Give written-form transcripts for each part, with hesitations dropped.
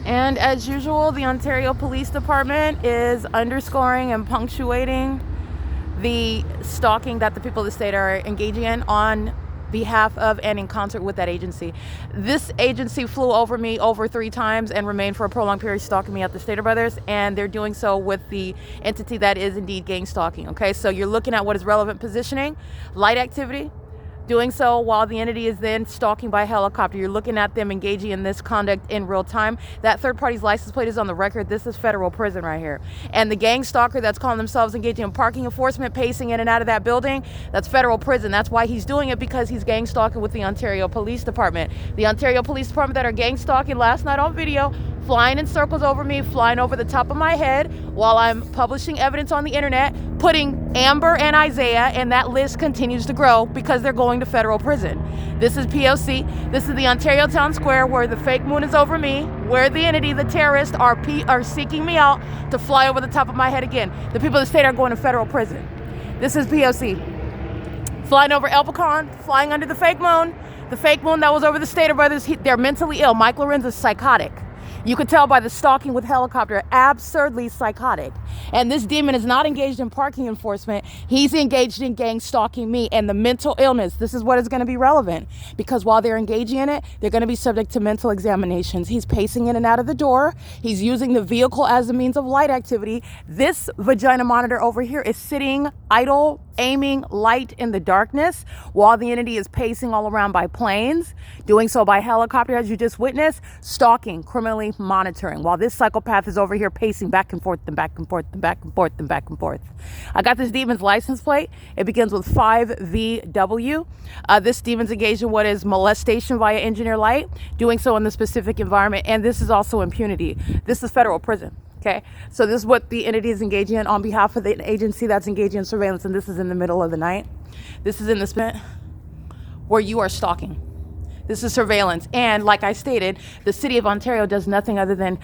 And as usual, the Ontario Police Department is underscoring and punctuating the stalking that the people of the state are engaging in on behalf of and in concert with that agency. This agency flew over me over 3 times and remained for a prolonged period stalking me at the Stater Brothers, and they're doing so with the entity that is indeed gang stalking. Okay, so you're looking at what is relevant positioning, light activity, doing so while the entity is then stalking by helicopter. You're looking at them engaging in this conduct in real time. That third party's license plate is on the record. This is federal prison right here. And the gang stalker that's calling themselves engaging in parking enforcement, pacing in and out of that building, that's federal prison. That's why he's doing it, because he's gang stalking with the Ontario Police Department. The Ontario Police Department that are gang stalking last night on video, flying in circles over me, flying over the top of my head while I'm publishing evidence on the internet, putting Amber and Isaiah, and that list continues to grow because they're going to federal prison. This is P.O.C. This is the Ontario Town Square where the fake moon is over me, where the entity, the terrorists, are seeking me out to fly over the top of my head again. The people of the state are going to federal prison. This is P.O.C. Flying over El Pecan, flying under the fake moon that was over the Stater Brothers. They're mentally ill. Mike Lorenz is psychotic. You could tell by the stalking with helicopter, absurdly psychotic. And this demon is not engaged in parking enforcement. He's engaged in gang stalking me. And the mental illness, this is what is going to be relevant. Because while they're engaging in it, they're going to be subject to mental examinations. He's pacing in and out of the door. He's using the vehicle as a means of light activity. This vagina monitor over here is sitting idle, aiming light in the darkness, while the entity is pacing all around by planes, doing so by helicopter, as you just witnessed, stalking, criminally monitoring, while this psychopath is over here pacing back and forth and back and forth and back and forth and back and forth. I got this demon's license plate. It begins with 5VW. This demon's engaged in what is molestation via engineer light, doing so in the specific environment, and this is also impunity. This is federal prison. Okay, so this is what the entity is engaging in on behalf of the agency that's engaging in surveillance, and this is in the middle of the night. This is in the spot where you are stalking. This is surveillance, and like I stated, the city of Ontario does nothing other than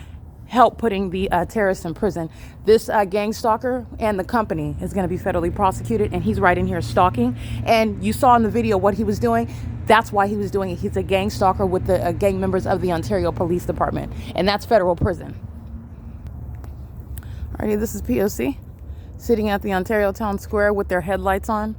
help putting the terrorists in prison. This gang stalker and the company is going to be federally prosecuted, and he's right in here stalking. And you saw in the video what he was doing. That's why he was doing it. He's a gang stalker with the gang members of the Ontario Police Department, and that's federal prison. Alrighty, this is P.O.C. sitting at the Ontario Town Square with their headlights on.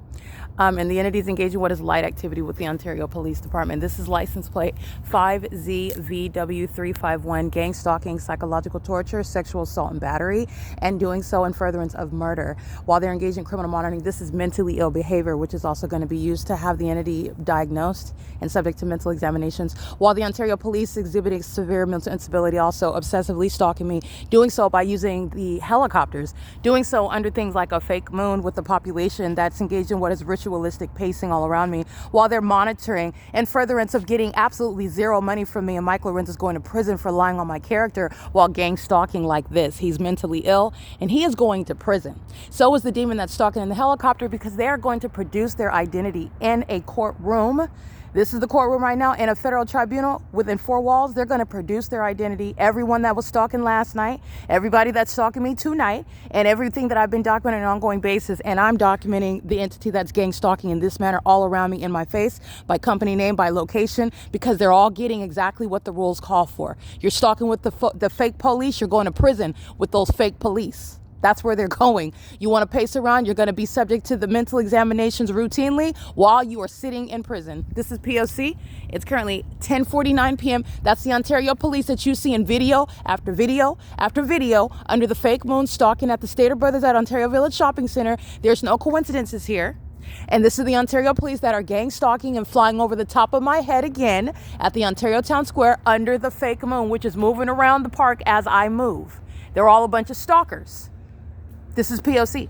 And the entities engaging what is light activity with the Ontario Police Department. This is license plate 5ZVW351, gang stalking, psychological torture, sexual assault and battery, and doing so in furtherance of murder. While they're engaged in criminal monitoring, this is mentally ill behavior, which is also going to be used to have the entity diagnosed and subject to mental examinations. While the Ontario Police exhibiting severe mental instability, also obsessively stalking me, doing so by using the helicopters, doing so under things like a fake moon with the population that's engaged in what is ritualistic pacing all around me, while they're monitoring in furtherance of getting absolutely zero money from me. And Mike Lorenz is going to prison for lying on my character while gang stalking like this. He's mentally ill and he is going to prison. So is the demon that's stalking in the helicopter, because they are going to produce their identity in a courtroom. This is the courtroom right now in a federal tribunal within 4 walls. They're going to produce their identity. Everyone that was stalking last night, everybody that's stalking me tonight, and everything that I've been documenting on an ongoing basis. And I'm documenting the entity that's gang stalking in this manner all around me, in my face, by company name, by location, because they're all getting exactly what the rules call for. You're stalking with the fake police, you're going to prison with those fake police. That's where they're going. You want to pace around, you're going to be subject to the mental examinations routinely while you are sitting in prison. This is P.O.C. It's currently 10:49 p.m. That's the Ontario Police that you see in video after video after video under the fake moon stalking at the Stater Brothers at Ontario Village Shopping Center. There's no coincidences here. And this is the Ontario Police that are gang stalking and flying over the top of my head again at the Ontario Town Square under the fake moon, which is moving around the park as I move. They're all a bunch of stalkers. This is P.O.C.